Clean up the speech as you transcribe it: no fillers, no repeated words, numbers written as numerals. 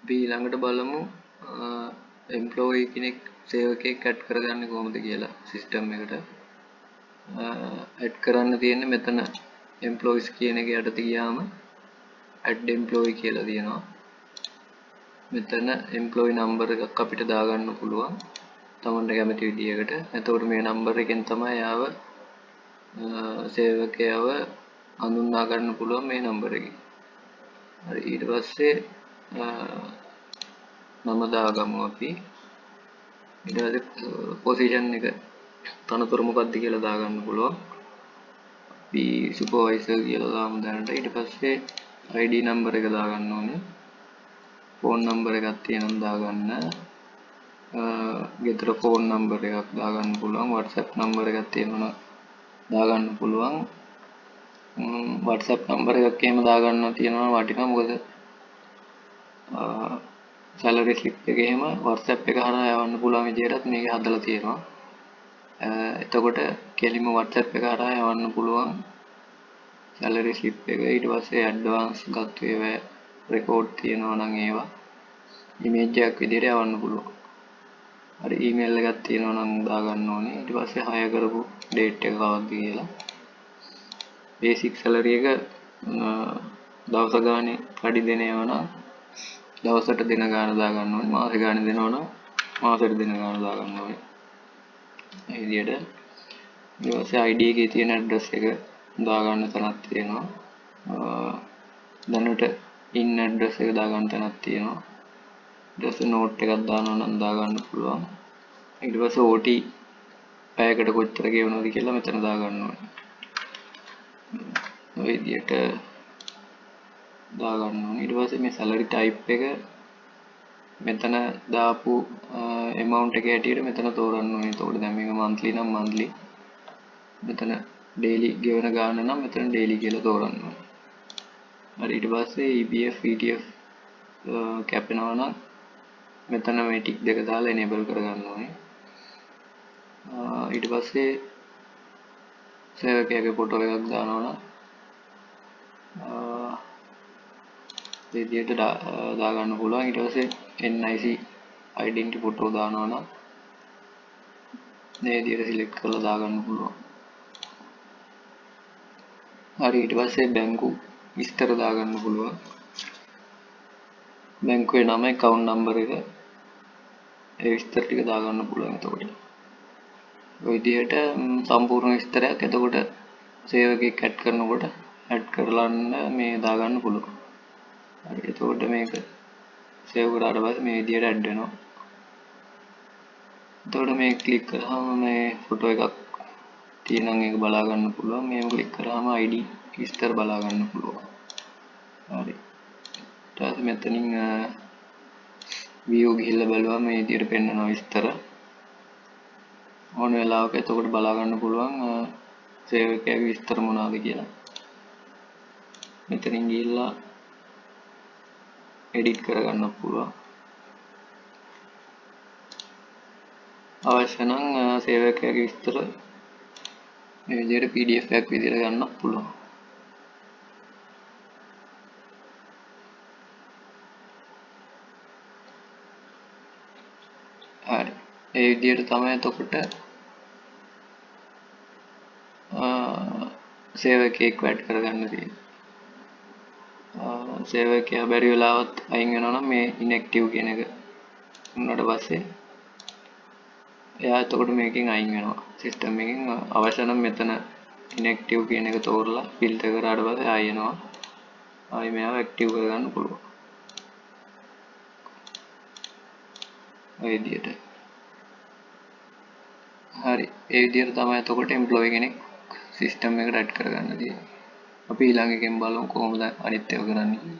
අපි ඊළඟට බලමු එම්ප්ලොයි කෙනෙක් සේවකයෙක් ඇඩ් කරගන්නේ කොහොමද කියලා සිස්ටම් එකට. ඇඩ් කරන්න තියෙන්නේ මෙතන එම්ප්ලොයිස් කියන එක යටතේ ගියාම ඇඩ් එම්ප්ලොයි කියලා තියෙනවා. මෙතන එම්ප්ලොයි නම්බර් එකක් අපිට දාගන්න පුළුවන් තමන්ට කැමති විදියකට. එතකොට මේ නම්බර් එකෙන් තමයි යාව සේවකයව හඳුනා ගන්න පුළුවන් මේ නම්බර එකෙන්. හරි ඊට පස්සේ නම දාගමු අපි. ඊට පස්සේ පොසිෂන් එක තනතුර මොකක්ද කියලා දාගන්න පුළුවන්. අපි සුපර්වයිසර් කියලා දාමු දැනට. ඊට පස්සේ ID නම්බර එක දාගන්න ඕනේ. ෆෝන් නම්බර එකක් තියෙනවා දාගන්න. ගෙදර ෆෝන් නම්බර එකක් දාගන්න පුළුවන්. WhatsApp නම්බර එකක් තියෙනවා දාගන්න පුළුවන්. WhatsApp නම්බර එකක් එහෙම දාගන්න තියෙනවා වටිනවා. මොකද salary slip එකේ එහෙම WhatsApp එක හරහා යවන්න පුළුවන් විදිහටත් මේක හදලා තියෙනවා. එතකොට කෙලින්ම WhatsApp එක හරහා යවන්න පුළුවන් salary slip එක. ඊට පස්සේ advance ගත්ත ඒවා record තියෙනවා නම් ඒවා image එකක් විදිහට යවන්න පුළුවන්. හරි email එකක් තියෙනවා නම් දාගන්න ඕනේ. ඊට පස්සේ hire කරපු date එක කවද්ද කියලා. basic salary එක දවස ගානේ කඩි දෙන ඒවා නම් දවසට දින ගාන දාගන්න ඕනේ. මාස ගානේ දෙනවා නම් මාසෙට දින ගාන දාගන්න ඕනේ. මේ විදිහට ඊට පස්සේ ID එකේ තියෙන address එක දාගන්න තැනක් තියෙනවා. දැනට in address එක දාගන්න තැනක් තියෙනවා. ඊට පස්සේ note එකක් දානවා නම් දාගන්න පුළුවන්. ඊට පස්සේ OT පැයකට කොච්චර ගෙවනවද කියලා මෙතන දාගන්න ඕනේ. ඔය විදිහට දාගන්න ඕනේ. ඊට පස්සේ මේ salary type එක මෙතන දාපු amount එක ඇටියට මෙතන තෝරන්න ඕනේ. එතකොට දැන් මේක monthly නම් monthly. මෙතන daily ගෙවන ගාන නම් මෙතන daily කියලා තෝරන්න ඕනේ. හරි ඊට පස්සේ EPF ETF කැපෙනවා නම් මෙතන මේ ටික් දෙක දාලා enable කරගන්න ඕනේ. ඊට පස්සේ සේවකයාගේ ෆොටෝ එකක් දානවා නම් මේ විදිහට දාගන්න පුළුවන්. ඊට පස්සේ NIC identity photo දානවා නම් මේ විදිහට select කරලා දාගන්න පුළුවන්. හරි ඊට පස්සේ බැංකු විස්තර දාගන්න පුළුවන්. බැංකුවේ නම account number එක ඒ විස්තර ටික දාගන්න පුළුවන්. එතකොට ඔය විදිහට සම්පූර්ණ විස්තරයක් එතකොට සේවකයෙක් ඇඩ් කරනකොට ඇඩ් කරලන්න මේ දාගන්න පුළුවන්. හරි එතකොට මේක සේව් කරාට පස්සේ මේ විදිහට ඇඩ් වෙනවා. එතකොට මේ ක්ලික් කරාම මේ ෆොටෝ එකක් තියෙනම් ඒක බලා ගන්න පුළුවන්. මේක ක්ලික් කරාම ID විස්තර බලා ගන්න පුළුවන්. හරි. ඊට පස්සේ මෙතනින් view ගිහිල්ලා බලුවම මේ විදිහට පෙන්වනවා විස්තර. ඕන වෙලාවක එතකොට බලා ගන්න පුළුවන් සේවකයාගේ විස්තර මොනවද කියලා. මෙතනින් ගිහිල්ලා edit කරගන්න පුළුවන්. අවශ්‍ය නම් සේවකයාගේ විස්තර මේ විදිහට PDF එකක් විදිහට ගන්න පුළුවන්. හරි. ඒ විදිහට තමයි එතකොට සේවකයෙක් වැඩ කරගන්න තියෙන්නේ. සේවකයා බැරි වෙලාවත් අයින් වෙනවා නම් මේ inactive කියන එක උනාට පස්සේ එයා එතකොට මේකෙන් අයින් වෙනවා. සිස්ටම් එකෙන් අවශ්‍ය නම් මෙතන inactive කියන එක තෝරලා ෆිල්ටර් කරාට පස්සේ ආයෙ එනවා. ආයෙ මේව ඇක්ටිව් කරගන්න පුළුවන්. ඔය විදිහට. හරි. ඒ විදිහට තමයි එතකොට එම්ප්ලොයි කෙනෙක් සිස්ටම් එකට ඇඩ් කරගන්න තියෙන්නේ. අපි ඊළඟ එකෙන් බලමු කොහොමද අනිත් ඒවා කරන්නේ.